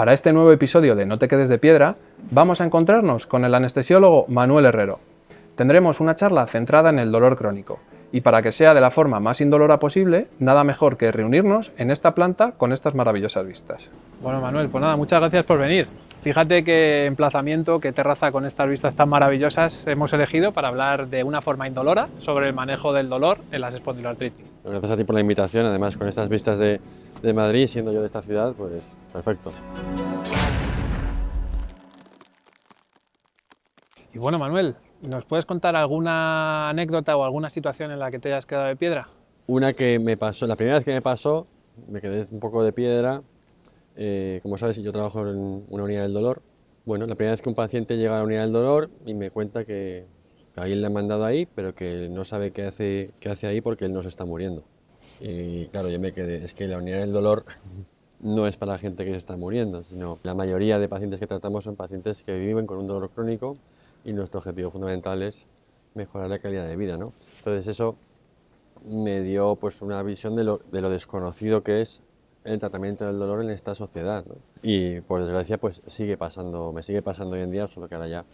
Para este nuevo episodio de No te quedes de piedra, vamos a encontrarnos con el anestesiólogo Manuel Herrero. Tendremos una charla centrada en el dolor crónico, y para que sea de la forma más indolora posible, nada mejor que reunirnos en esta planta con estas maravillosas vistas. Bueno, Manuel, pues nada, muchas gracias por venir. Fíjate qué emplazamiento, qué terraza con estas vistas tan maravillosas hemos elegido para hablar de una forma indolora sobre el manejo del dolor en las espondiloartritis. Gracias a ti por la invitación, además con estas vistas de Madrid, siendo yo de esta ciudad, pues perfecto. Y bueno, Manuel, ¿nos puedes contar alguna anécdota o alguna situación en la que te hayas quedado de piedra? Una que me pasó, la primera vez que me pasó, me quedé un poco de piedra. Como sabes, yo trabajo en una unidad del dolor. Bueno, la primera vez que un paciente llega a la unidad del dolor y me cuenta que a alguien le han mandado ahí, pero que no sabe qué hace ahí porque él no se está muriendo. Y claro, yo me quedé, es que la unidad del dolor no es para la gente que se está muriendo, sino la mayoría de pacientes que tratamos son pacientes que viven con un dolor crónico y nuestro objetivo fundamental es mejorar la calidad de vida, ¿no? Entonces eso me dio pues una visión de lo desconocido que es el tratamiento del dolor en esta sociedad, ¿no? Y por desgracia pues sigue pasando, me sigue pasando hoy en día, solo que ahora ya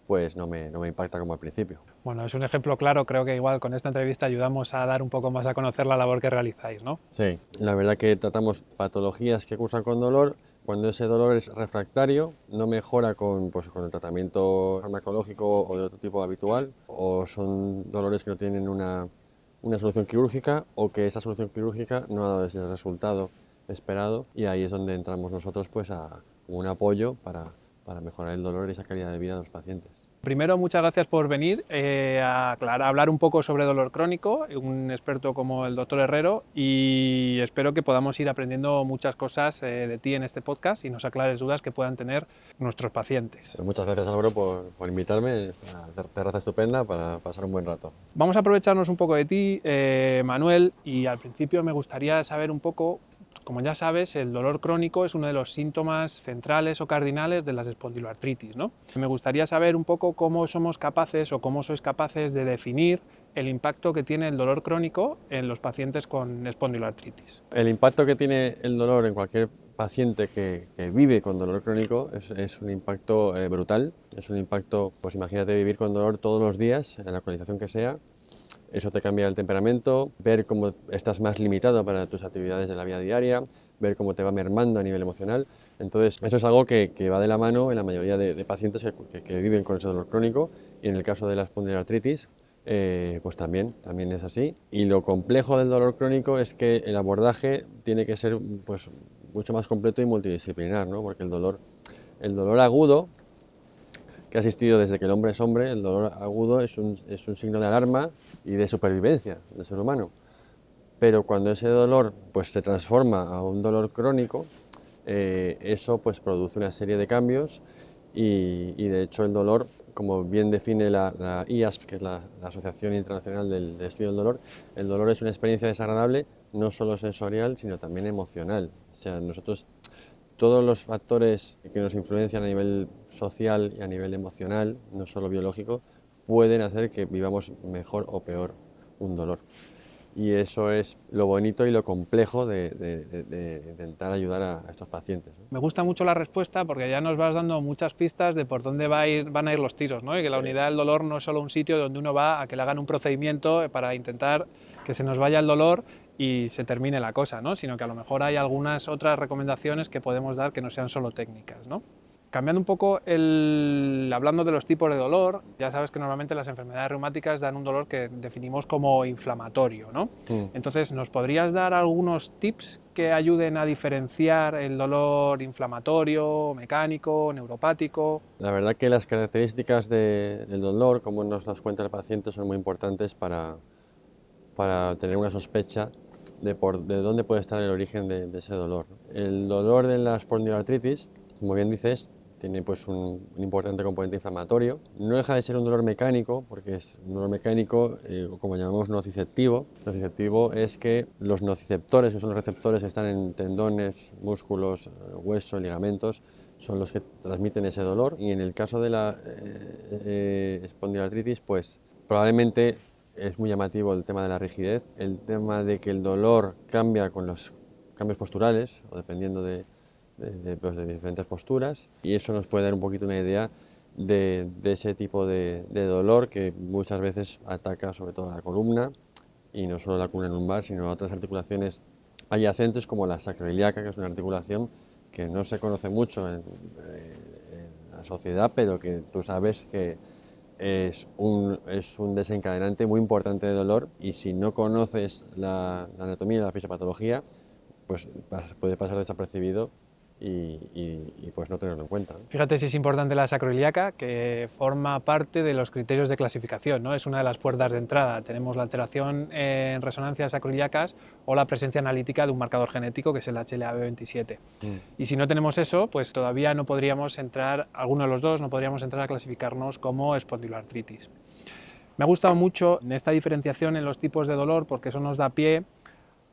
pues no me impacta como al principio. Bueno, es un ejemplo claro, creo que igual con esta entrevista ayudamos a dar un poco más a conocer la labor que realizáis, ¿no? Sí, la verdad que tratamos patologías que cursan con dolor. Cuando ese dolor es refractario, no mejora con el tratamiento farmacológico o de otro tipo habitual, o son dolores que no tienen una solución quirúrgica, o que esa solución quirúrgica no ha dado ese resultado esperado, y ahí es donde entramos nosotros pues como un apoyo para mejorar el dolor y esa calidad de vida de los pacientes. Primero, muchas gracias por venir a hablar un poco sobre dolor crónico, un experto como el doctor Herrero, y espero que podamos ir aprendiendo muchas cosas de ti en este podcast y nos aclares dudas que puedan tener nuestros pacientes. Pero muchas gracias, Álvaro, por invitarme, esta terraza estupenda para pasar un buen rato. Vamos a aprovecharnos un poco de ti, Manuel, y al principio me gustaría saber un poco. Como ya sabes, el dolor crónico es uno de los síntomas centrales o cardinales de las espondiloartritis, ¿no? Me gustaría saber un poco cómo somos capaces o cómo sois capaces de definir el impacto que tiene el dolor crónico en los pacientes con espondiloartritis. El impacto que tiene el dolor en cualquier paciente que vive con dolor crónico es un impacto brutal. Es un impacto, pues imagínate vivir con dolor todos los días, en la localización que sea. Eso te cambia el temperamento, ver cómo estás más limitado para tus actividades de la vida diaria, ver cómo te va mermando a nivel emocional. Entonces, eso es algo que va de la mano en la mayoría de pacientes que viven con ese dolor crónico, y en el caso de la espondiloartritis, pues también es así. Y lo complejo del dolor crónico es que el abordaje tiene que ser pues, mucho más completo y multidisciplinar, ¿no? Porque el dolor agudo, que ha existido desde que el hombre es hombre, el dolor agudo es un signo de alarma y de supervivencia del ser humano. Pero cuando ese dolor pues, se transforma a un dolor crónico, eso pues, produce una serie de cambios y de hecho el dolor, como bien define la IASP, que es la Asociación Internacional del Estudio del Dolor, el dolor es una experiencia desagradable no solo sensorial, sino también emocional. O sea, nosotros todos los factores que nos influencian a nivel social y a nivel emocional, no solo biológico, pueden hacer que vivamos mejor o peor un dolor. Y eso es lo bonito y lo complejo de intentar ayudar a estos pacientes, ¿no? Me gusta mucho la respuesta porque ya nos vas dando muchas pistas de por dónde van a ir los tiros, ¿no? Y que la unidad del dolor no es solo un sitio donde uno va a que le hagan un procedimiento para intentar que se nos vaya el dolor y se termine la cosa, ¿no? Sino que a lo mejor hay algunas otras recomendaciones que podemos dar que no sean solo técnicas, ¿no? Cambiando un poco, hablando de los tipos de dolor, ya sabes que normalmente las enfermedades reumáticas dan un dolor que definimos como inflamatorio, ¿no? Entonces, ¿nos podrías dar algunos tips que ayuden a diferenciar el dolor inflamatorio, mecánico, neuropático? La verdad que las características del dolor, como nos las cuenta el paciente, son muy importantes para tener una sospecha de dónde puede estar el origen de ese dolor. El dolor de la espondiloartritis, como bien dices, tiene pues un importante componente inflamatorio. No deja de ser un dolor mecánico, porque es un dolor mecánico, como llamamos nociceptivo. Nociceptivo es que los nociceptores, que son los receptores que están en tendones, músculos, huesos, ligamentos, son los que transmiten ese dolor. Y en el caso de la espondiloartritis, pues probablemente es muy llamativo el tema de la rigidez, el tema de que el dolor cambia con los cambios posturales o dependiendo de pues, de diferentes posturas, y eso nos puede dar un poquito una idea de ese tipo de dolor que muchas veces ataca sobre todo a la columna, y no solo la columna lumbar, sino a otras articulaciones adyacentes como la sacroiliaca, que es una articulación que no se conoce mucho en la sociedad, pero que tú sabes que es un desencadenante muy importante de dolor, y si no conoces la anatomía y la fisiopatología, pues puede pasar desapercibido y pues no tenerlo en cuenta, ¿no? Fíjate si es importante la sacroiliaca, que forma parte de los criterios de clasificación, ¿no? Es una de las puertas de entrada. Tenemos la alteración en resonancias sacroiliacas o la presencia analítica de un marcador genético, que es el HLA-B27. Y si no tenemos eso, pues todavía no podríamos entrar, alguno de los dos, no podríamos entrar a clasificarnos como espondiloartritis. Me ha gustado mucho esta diferenciación en los tipos de dolor, porque eso nos da pie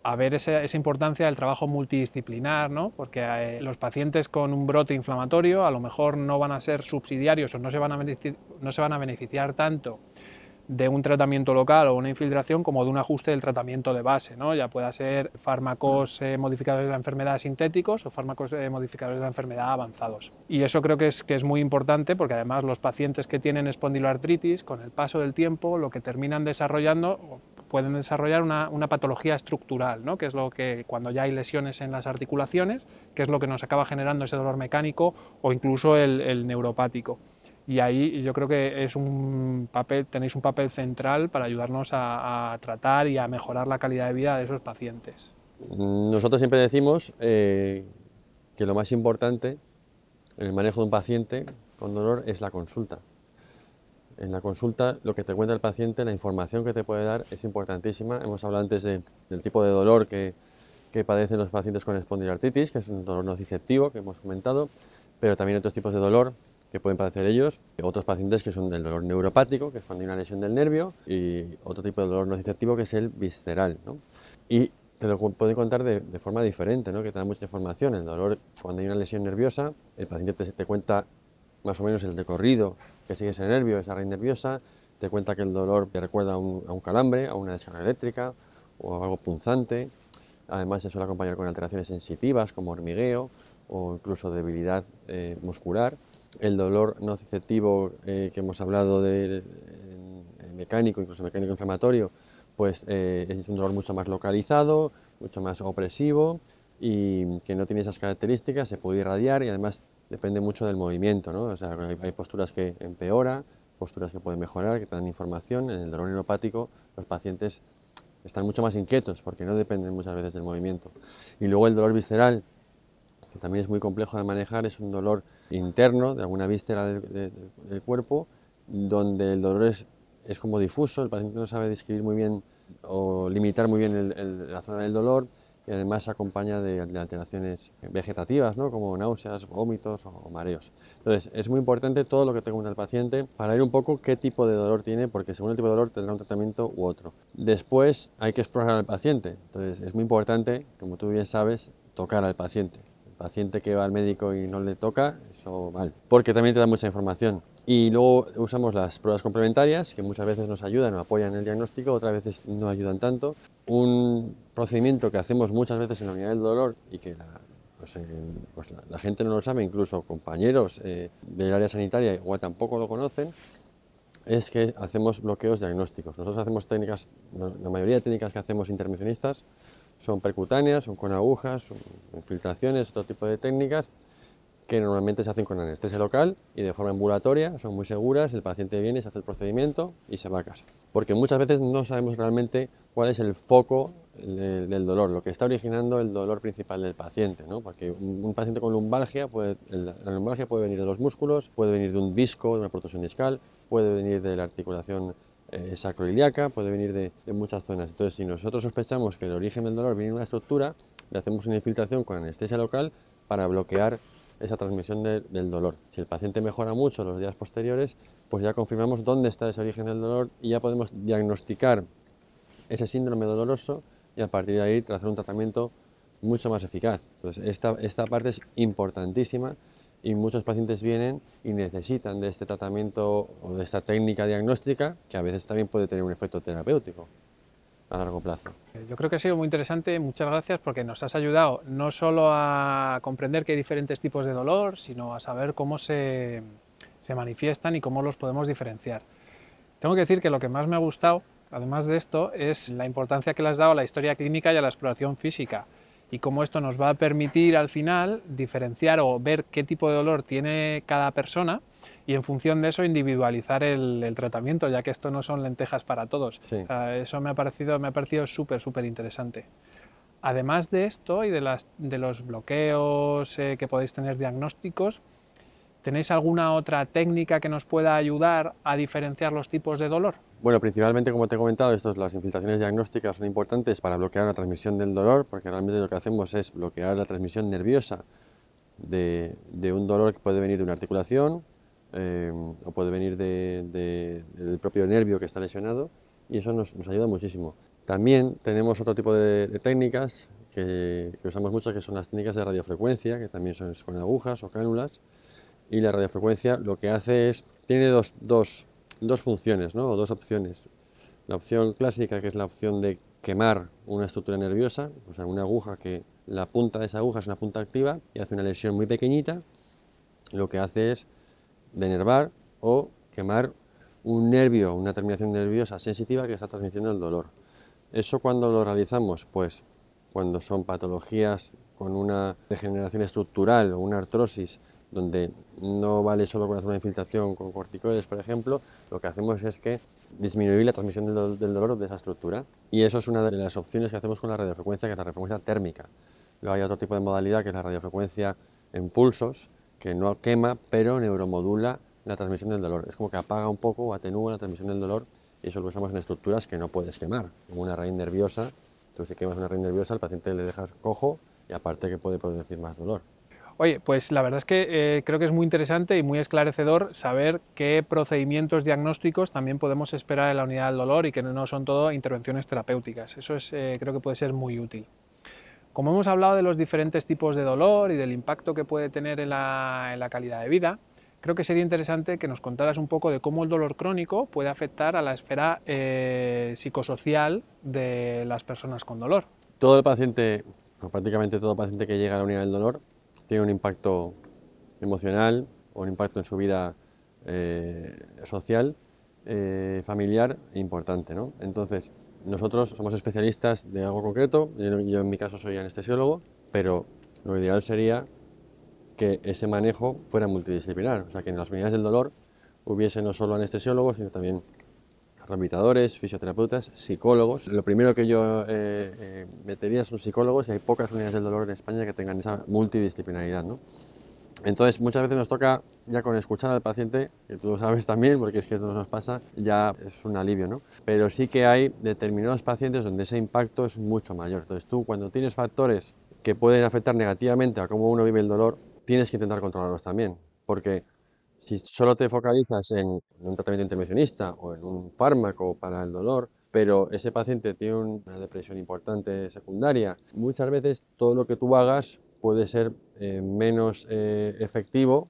a ver esa importancia del trabajo multidisciplinar, ¿no? Porque los pacientes con un brote inflamatorio a lo mejor no van a ser subsidiarios o no se van a beneficiar tanto de un tratamiento local o una infiltración como de un ajuste del tratamiento de base, ¿no? Ya pueda ser fármacos modificadores de la enfermedad sintéticos o fármacos modificadores de la enfermedad avanzados. Y eso creo que es muy importante, porque además los pacientes que tienen espondiloartritis, con el paso del tiempo, lo que terminan desarrollando, pueden desarrollar una patología estructural, ¿no? Que es lo que, cuando ya hay lesiones en las articulaciones, que es lo que nos acaba generando ese dolor mecánico o incluso el neuropático. Y ahí yo creo que tenéis un papel central para ayudarnos a tratar y a mejorar la calidad de vida de esos pacientes. Nosotros siempre decimos que lo más importante en el manejo de un paciente con dolor es la consulta. En la consulta, lo que te cuenta el paciente, la información que te puede dar es importantísima. Hemos hablado antes del tipo de dolor que padecen los pacientes con espondiloartritis, que es un dolor nociceptivo que hemos comentado, pero también otros tipos de dolor que pueden padecer ellos, otros pacientes que son del dolor neuropático, que es cuando hay una lesión del nervio, y otro tipo de dolor nociceptivo que es el visceral, ¿no? Y te lo pueden contar de forma diferente, ¿no? Que te da mucha información. El dolor, cuando hay una lesión nerviosa, el paciente te cuenta más o menos el recorrido que sigue ese nervio, esa raíz nerviosa, te cuenta que el dolor te recuerda a un calambre, a una descarga eléctrica o algo punzante. Además se suele acompañar con alteraciones sensitivas como hormigueo o incluso debilidad muscular. El dolor nociceptivo que hemos hablado de mecánico, incluso mecánico inflamatorio, pues es un dolor mucho más localizado, mucho más opresivo y que no tiene esas características, se puede irradiar y además depende mucho del movimiento, ¿no? O sea, hay posturas que empeoran, posturas que pueden mejorar, que te dan información. En el dolor neuropático los pacientes están mucho más inquietos porque no dependen muchas veces del movimiento. Y luego el dolor visceral, que también es muy complejo de manejar, es un dolor interno de alguna víscera del cuerpo, donde el dolor es como difuso, el paciente no sabe describir muy bien o limitar muy bien la zona del dolor, y además se acompaña de alteraciones vegetativas, ¿no? Como náuseas, vómitos o mareos. Entonces, es muy importante todo lo que te cuenta el paciente para ver un poco qué tipo de dolor tiene, porque según el tipo de dolor tendrá un tratamiento u otro. Después hay que explorar al paciente, entonces es muy importante, como tú bien sabes, tocar al paciente. El paciente que va al médico y no le toca, eso mal, porque también te da mucha información. Y luego usamos las pruebas complementarias, que muchas veces nos ayudan o apoyan el diagnóstico, otras veces no ayudan tanto. Un procedimiento que hacemos muchas veces en la unidad del dolor y que la gente no lo sabe, incluso compañeros del área sanitaria igual tampoco lo conocen, es que hacemos bloqueos diagnósticos. Nosotros hacemos técnicas, la mayoría de técnicas que hacemos intervencionistas son percutáneas, son con agujas, son infiltraciones, otro tipo de técnicas que normalmente se hacen con anestesia local y de forma ambulatoria, son muy seguras, el paciente viene, se hace el procedimiento y se va a casa. Porque muchas veces no sabemos realmente cuál es el foco del dolor, lo que está originando el dolor principal del paciente, ¿no? Porque un paciente con lumbalgia, la lumbalgia puede venir de los músculos, puede venir de un disco, de una protrusión discal, puede venir de la articulación sacroiliaca, puede venir de muchas zonas. Entonces, si nosotros sospechamos que el origen del dolor viene de una estructura, le hacemos una infiltración con anestesia local para bloquear esa transmisión del dolor. Si el paciente mejora mucho los días posteriores, pues ya confirmamos dónde está ese origen del dolor y ya podemos diagnosticar ese síndrome doloroso y a partir de ahí trazar un tratamiento mucho más eficaz. Entonces, esta parte es importantísima y muchos pacientes vienen y necesitan de este tratamiento o de esta técnica diagnóstica que a veces también puede tener un efecto terapéutico. a largo plazo. Yo creo que ha sido muy interesante, muchas gracias, porque nos has ayudado no solo a comprender que hay diferentes tipos de dolor, sino a saber cómo se manifiestan y cómo los podemos diferenciar. Tengo que decir que lo que más me ha gustado, además de esto, es la importancia que le has dado a la historia clínica y a la exploración física, y cómo esto nos va a permitir al final diferenciar o ver qué tipo de dolor tiene cada persona y en función de eso individualizar el tratamiento, ya que esto no son lentejas para todos. Sí. O sea, eso me ha parecido súper interesante. Además de esto y de los bloqueos que podéis tener diagnósticos, ¿tenéis alguna otra técnica que nos pueda ayudar a diferenciar los tipos de dolor? Bueno, principalmente, como te he comentado, las infiltraciones diagnósticas son importantes para bloquear la transmisión del dolor, porque realmente lo que hacemos es bloquear la transmisión nerviosa de un dolor que puede venir de una articulación o puede venir del propio nervio que está lesionado, y eso nos ayuda muchísimo. También tenemos otro tipo de técnicas que usamos mucho, que son las técnicas de radiofrecuencia, que también son con agujas o cánulas, y la radiofrecuencia lo que hace es, tiene dos funciones, ¿no? O dos opciones. La opción clásica, que es la opción de quemar una estructura nerviosa, o sea, una aguja que la punta de esa aguja es una punta activa y hace una lesión muy pequeñita, lo que hace es denervar o quemar un nervio, una terminación nerviosa sensitiva que está transmitiendo el dolor. ¿Eso cuando lo realizamos? Pues cuando son patologías con una degeneración estructural o una artrosis, donde no vale solo con hacer una infiltración con corticoides, por ejemplo, lo que hacemos es que disminuir la transmisión del dolor de esa estructura. Y eso es una de las opciones que hacemos con la radiofrecuencia, que es la radiofrecuencia térmica. Luego hay otro tipo de modalidad, que es la radiofrecuencia en pulsos, que no quema, pero neuromodula la transmisión del dolor. Es como que apaga un poco o atenúa la transmisión del dolor, y eso lo usamos en estructuras que no puedes quemar, como una raíz nerviosa. Entonces, si quemas una raíz nerviosa, al paciente le dejas cojo y aparte que puede producir más dolor. Oye, pues la verdad es que creo que es muy interesante y muy esclarecedor saber qué procedimientos diagnósticos también podemos esperar en la unidad del dolor y que no son todo intervenciones terapéuticas. Eso creo que puede ser muy útil. Como hemos hablado de los diferentes tipos de dolor y del impacto que puede tener en la calidad de vida, creo que sería interesante que nos contaras un poco de cómo el dolor crónico puede afectar a la esfera psicosocial de las personas con dolor. Todo el paciente, o prácticamente todo paciente que llega a la unidad del dolor, tiene un impacto emocional o un impacto en su vida social, familiar importante, ¿no? Entonces, nosotros somos especialistas de algo concreto, yo en mi caso soy anestesiólogo, pero lo ideal sería que ese manejo fuera multidisciplinar, o sea, que en las unidades del dolor hubiese no solo anestesiólogos, sino también rehabilitadores, fisioterapeutas, psicólogos. Lo primero que yo metería son psicólogos, y hay pocas unidades del dolor en España que tengan esa multidisciplinaridad, ¿no? Entonces, muchas veces nos toca, ya con escuchar al paciente, que tú lo sabes también, porque es que esto nos pasa, ya es un alivio, ¿no? Pero sí que hay determinados pacientes donde ese impacto es mucho mayor. Entonces, tú, cuando tienes factores que pueden afectar negativamente a cómo uno vive el dolor, tienes que intentar controlarlos también, porque si solo te focalizas en un tratamiento intervencionista o en un fármaco para el dolor, pero ese paciente tiene una depresión importante secundaria, muchas veces todo lo que tú hagas puede ser menos efectivo,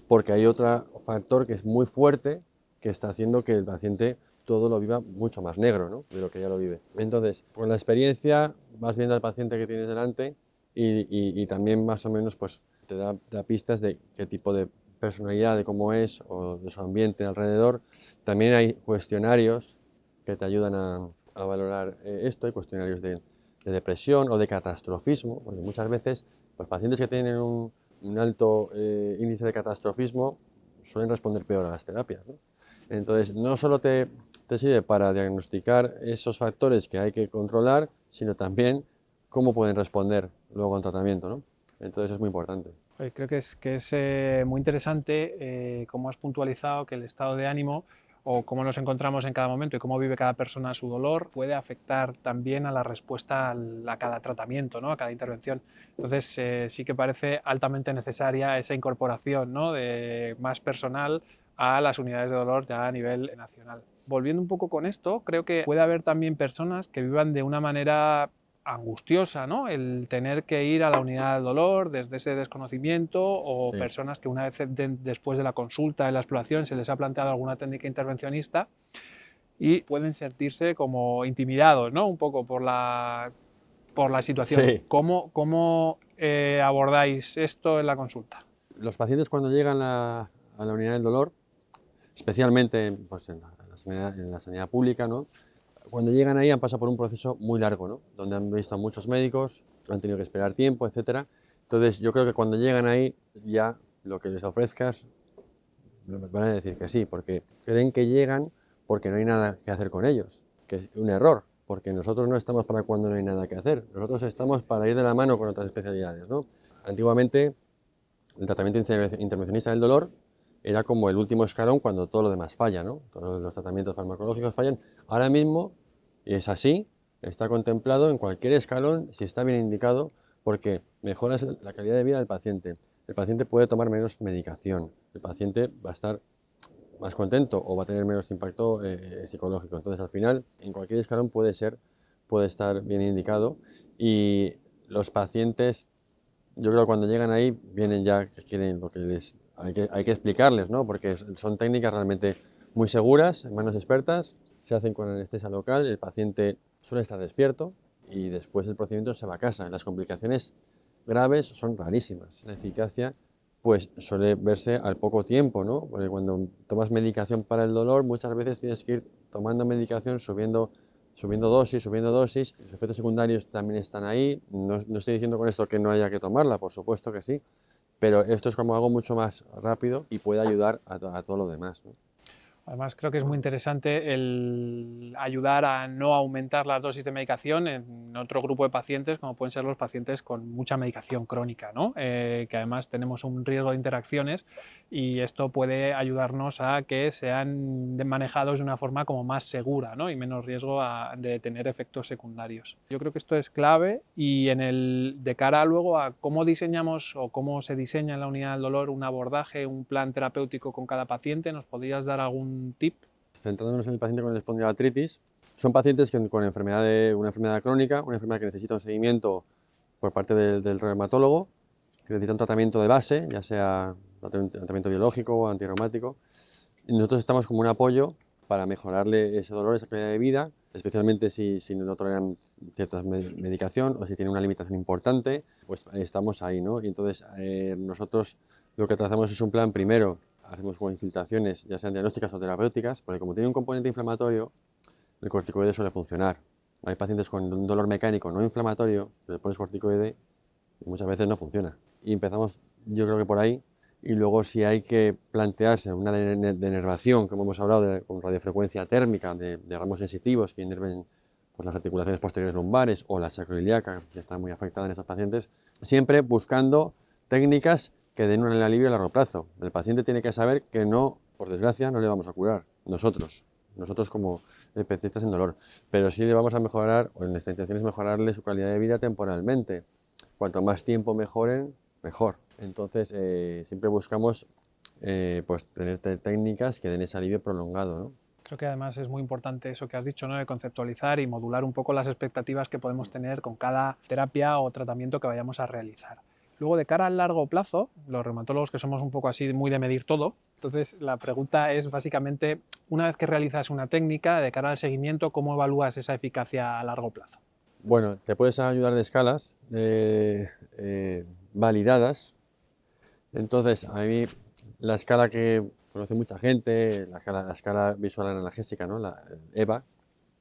porque hay otro factor que es muy fuerte que está haciendo que el paciente todo lo viva mucho más negro, ¿no?, de lo que ya lo vive. Entonces, con la experiencia vas viendo al paciente que tienes delante y también más o menos pues, te da pistas de qué tipo de personalidad, de cómo es o de su ambiente alrededor. También hay cuestionarios que te ayudan a valorar esto, hay cuestionarios de depresión o de catastrofismo, porque muchas veces los pacientes que tienen un alto índice de catastrofismo suelen responder peor a las terapias, ¿no? Entonces, no solo te sirve para diagnosticar esos factores que hay que controlar, sino también cómo pueden responder luego al tratamiento, ¿no? Entonces es muy importante. Creo que es muy interesante cómo has puntualizado que el estado de ánimo o cómo nos encontramos en cada momento y cómo vive cada persona su dolor puede afectar también a la respuesta a cada tratamiento, ¿no?, a cada intervención. Entonces sí que parece altamente necesaria esa incorporación, ¿no?, de más personal a las unidades de dolor ya a nivel nacional. Volviendo un poco con esto, creo que puede haber también personas que vivan de una manera angustiosa, ¿no?, el tener que ir a la unidad del dolor desde ese desconocimiento, o Sí. personas que una vez después de la consulta, de la exploración, se les ha planteado alguna técnica intervencionista y pueden sentirse como intimidados, ¿no? Un poco por la situación. Sí. ¿Cómo abordáis esto en la consulta? Los pacientes cuando llegan a la unidad del dolor, especialmente pues, en la sanidad pública, ¿no? Cuando llegan ahí han pasado por un proceso muy largo, ¿no? Donde han visto a muchos médicos, han tenido que esperar tiempo, etcétera. Entonces yo creo que cuando llegan ahí ya lo que les ofrezcas van a decir que sí, porque creen que llegan porque no hay nada que hacer con ellos, que es un error, porque nosotros no estamos para cuando no hay nada que hacer, nosotros estamos para ir de la mano con otras especialidades, ¿no? Antiguamente el tratamiento intervencionista del dolor era como el último escalón cuando todo lo demás falla, ¿no? Todos los tratamientos farmacológicos fallan. Ahora mismo es así, está contemplado en cualquier escalón si está bien indicado, porque mejora la calidad de vida del paciente. El paciente puede tomar menos medicación, el paciente va a estar más contento o va a tener menos impacto psicológico. Entonces, al final, en cualquier escalón puede estar bien indicado, y los pacientes, yo creo que cuando llegan ahí, vienen ya que quieren lo que hay que explicarles, ¿no? Porque son técnicas realmente muy seguras, en manos expertas, se hacen con anestesia local, el paciente suele estar despierto y después el procedimiento se va a casa. Las complicaciones graves son rarísimas. La eficacia pues suele verse al poco tiempo, ¿no? Porque cuando tomas medicación para el dolor, muchas veces tienes que ir tomando medicación, subiendo dosis, los efectos secundarios también están ahí. No estoy diciendo con esto que no haya que tomarla, por supuesto que sí, pero esto es como algo mucho más rápido y puede ayudar a todo lo demás, ¿no? Además, creo que es muy interesante el ayudar a no aumentar las dosis de medicación en otro grupo de pacientes, como pueden ser los pacientes con mucha medicación crónica, ¿no? Que además tenemos un riesgo de interacciones, y esto puede ayudarnos a que sean manejados de una forma como más segura, ¿no? Y menos riesgo de tener efectos secundarios. Yo creo que esto es clave, y de cara luego a cómo diseñamos o cómo se diseña en la unidad del dolor un abordaje, un plan terapéutico con cada paciente, ¿nos podrías dar algún tip? Centrándonos en el paciente con espondiloartritis, son pacientes con una enfermedad crónica, una enfermedad que necesita un seguimiento por parte del reumatólogo, que necesita un tratamiento de base, ya sea un tratamiento biológico o antirreumático, y nosotros estamos como un apoyo para mejorarle ese dolor, esa calidad de vida, especialmente si no toleran cierta medicación o si tienen una limitación importante, pues estamos ahí, ¿no? Y entonces nosotros lo que trazamos es un plan. Primero hacemos como infiltraciones, ya sean diagnósticas o terapéuticas, porque como tiene un componente inflamatorio, el corticoide suele funcionar. Hay pacientes con un dolor mecánico no inflamatorio, le pones corticoide y muchas veces no funciona. Y empezamos, yo creo que por ahí, y luego si hay que plantearse una denervación, como hemos hablado, con radiofrecuencia térmica, de ramos sensitivos que inerven pues, las articulaciones posteriores lumbares o la sacroiliaca, que está muy afectada en estos pacientes, siempre buscando técnicas que den un alivio a largo plazo. El paciente tiene que saber que no, por desgracia, no le vamos a curar, nosotros como especialistas en dolor, pero sí le vamos a mejorar, o nuestra intención es mejorarle su calidad de vida temporalmente. Cuanto más tiempo mejoren, mejor. Entonces, siempre buscamos pues, tener técnicas que den ese alivio prolongado, ¿no? Creo que además es muy importante eso que has dicho, ¿no? De conceptualizar y modular un poco las expectativas que podemos tener con cada terapia o tratamiento que vayamos a realizar. Luego, de cara al largo plazo, los reumatólogos que somos un poco así muy de medir todo, entonces la pregunta es básicamente, una vez que realizas una técnica, de cara al seguimiento, ¿cómo evalúas esa eficacia a largo plazo? Bueno, te puedes ayudar de escalas validadas. Entonces, a mí la escala que conoce mucha gente, la escala visual analgésica, ¿no? La EVA,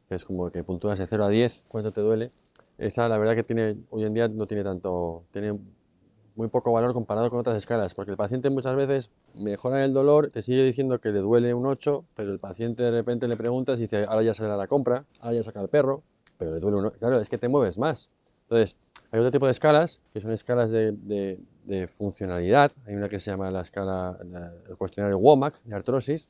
que es como que puntúas de 0 a 10 cuánto te duele. Esa, la verdad que hoy en día no tiene tiene muy poco valor comparado con otras escalas, porque el paciente muchas veces mejora el dolor, te sigue diciendo que le duele un 8, pero el paciente de repente le preguntas y dice, ahora ya sale a la compra, ahora ya saca el perro, pero le duele un 8. Claro, es que te mueves más. Entonces, hay otro tipo de escalas, que son escalas de funcionalidad. Hay una que se llama el cuestionario WOMAC de artrosis,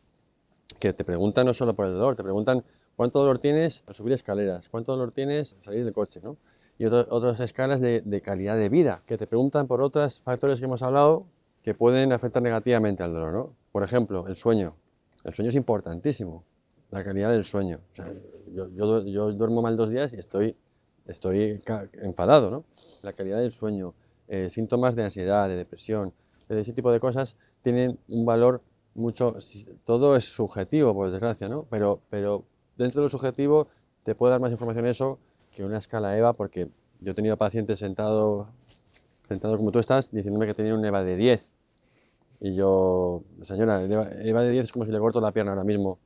que te preguntan no solo por el dolor, te preguntan cuánto dolor tienes al subir escaleras, cuánto dolor tienes al salir del coche, ¿no? Y otras escalas de calidad de vida, que te preguntan por otros factores que hemos hablado que pueden afectar negativamente al dolor, ¿no? Por ejemplo, el sueño. El sueño es importantísimo, la calidad del sueño. O sea, yo duermo mal 2 días y estoy enfadado, ¿no? La calidad del sueño, síntomas de ansiedad, de depresión, ese tipo de cosas tienen un valor mucho. Todo es subjetivo, por desgracia, ¿no? Pero dentro de lo subjetivo te puede dar más información eso que una escala EVA, porque yo he tenido pacientes sentado como tú estás, diciéndome que tenían un EVA de 10. Y yo, señora, el EVA de 10 es como si le corto la pierna ahora mismo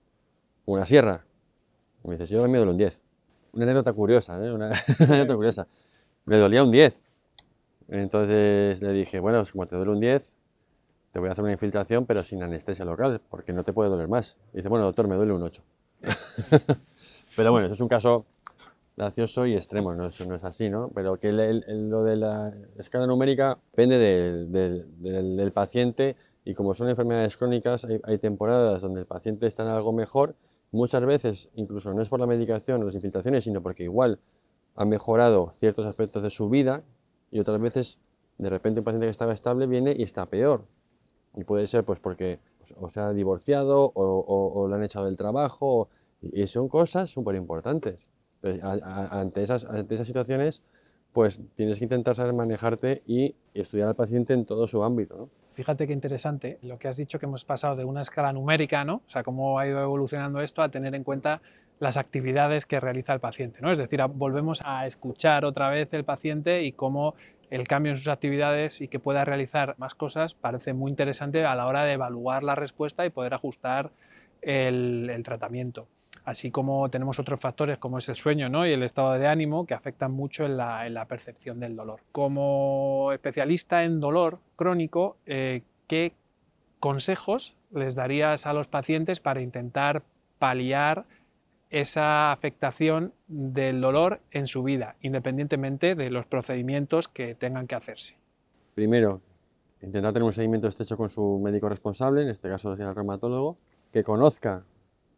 con una sierra. Y me dices, yo me duele un 10. Una anécdota curiosa, ¿eh? Una anécdota curiosa. Me dolía un 10. Entonces le dije, bueno, pues como te duele un 10, te voy a hacer una infiltración, pero sin anestesia local, porque no te puede doler más. Y dice, bueno, doctor, me duele un 8. Pero bueno, eso es un caso gracioso y extremo, no, eso no es así, ¿no? Pero que lo de la escala numérica depende del paciente, y como son enfermedades crónicas, hay temporadas donde el paciente está en algo mejor. Muchas veces, incluso no es por la medicación o las infiltraciones, sino porque igual ha mejorado ciertos aspectos de su vida, y otras veces, de repente, un paciente que estaba estable viene y está peor. Y puede ser pues porque o se ha divorciado o le han echado del trabajo, y son cosas súper importantes. Entonces, ante esas situaciones, pues tienes que intentar saber manejarte y estudiar al paciente en todo su ámbito, ¿no? Fíjate qué interesante lo que has dicho, que hemos pasado de una escala numérica, ¿no? O sea, cómo ha ido evolucionando esto, a tener en cuenta las actividades que realiza el paciente, ¿no? Es decir, volvemos a escuchar otra vez el paciente y cómo el cambio en sus actividades y que pueda realizar más cosas parece muy interesante a la hora de evaluar la respuesta y poder ajustar el tratamiento. Así como tenemos otros factores como es el sueño, ¿no? Y el estado de ánimo, que afectan mucho en la percepción del dolor. Como especialista en dolor crónico, ¿qué consejos les darías a los pacientes para intentar paliar esa afectación del dolor en su vida, independientemente de los procedimientos que tengan que hacerse? Primero, intentar tener un seguimiento estrecho con su médico responsable, en este caso el reumatólogo, que conozca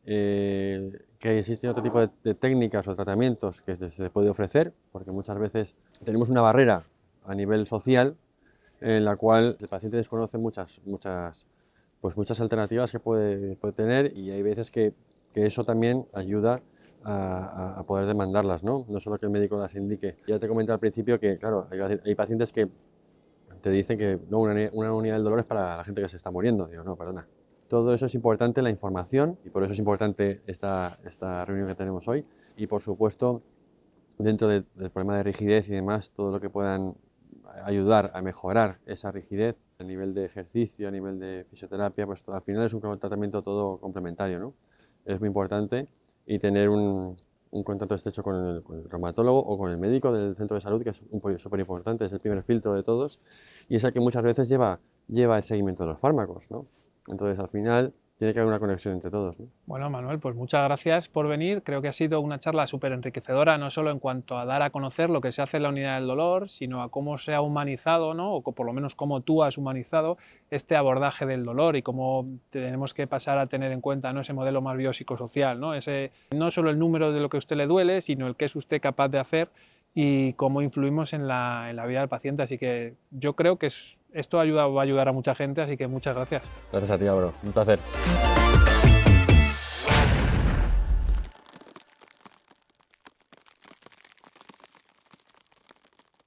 que existen otro tipo de técnicas o tratamientos que se puede ofrecer, porque muchas veces tenemos una barrera a nivel social en la cual el paciente desconoce muchas alternativas que puede tener, y hay veces que eso también ayuda a poder demandarlas, ¿no? No solo que el médico las indique. Ya te comenté al principio que, claro, hay pacientes que te dicen que no, una unidad del dolor es para la gente que se está muriendo. Digo, no, perdona. Todo eso es importante, la información, y por eso es importante esta reunión que tenemos hoy. Y por supuesto, dentro del problema de rigidez y demás, todo lo que puedan ayudar a mejorar esa rigidez a nivel de ejercicio, a nivel de fisioterapia, pues al final es un tratamiento todo complementario, ¿no? Es muy importante, y tener un contacto estrecho con el reumatólogo o con el médico del centro de salud, que es súper importante, es el primer filtro de todos, y es el que muchas veces lleva el seguimiento de los fármacos, ¿no? Entonces, al final, tiene que haber una conexión entre todos, ¿no? Bueno, Manuel, pues muchas gracias por venir. Creo que ha sido una charla súper enriquecedora, no solo en cuanto a dar a conocer lo que se hace en la unidad del dolor, sino a cómo se ha humanizado, ¿no? O por lo menos cómo tú has humanizado este abordaje del dolor, y cómo tenemos que pasar a tener en cuenta, ¿no?, ese modelo más biopsicosocial, ¿no? No solo el número de lo que a usted le duele, sino el que es usted capaz de hacer y cómo influimos en la vida del paciente. Así que yo creo que esto va a ayudar a mucha gente, así que muchas gracias. Gracias a ti, Álvaro. Un placer.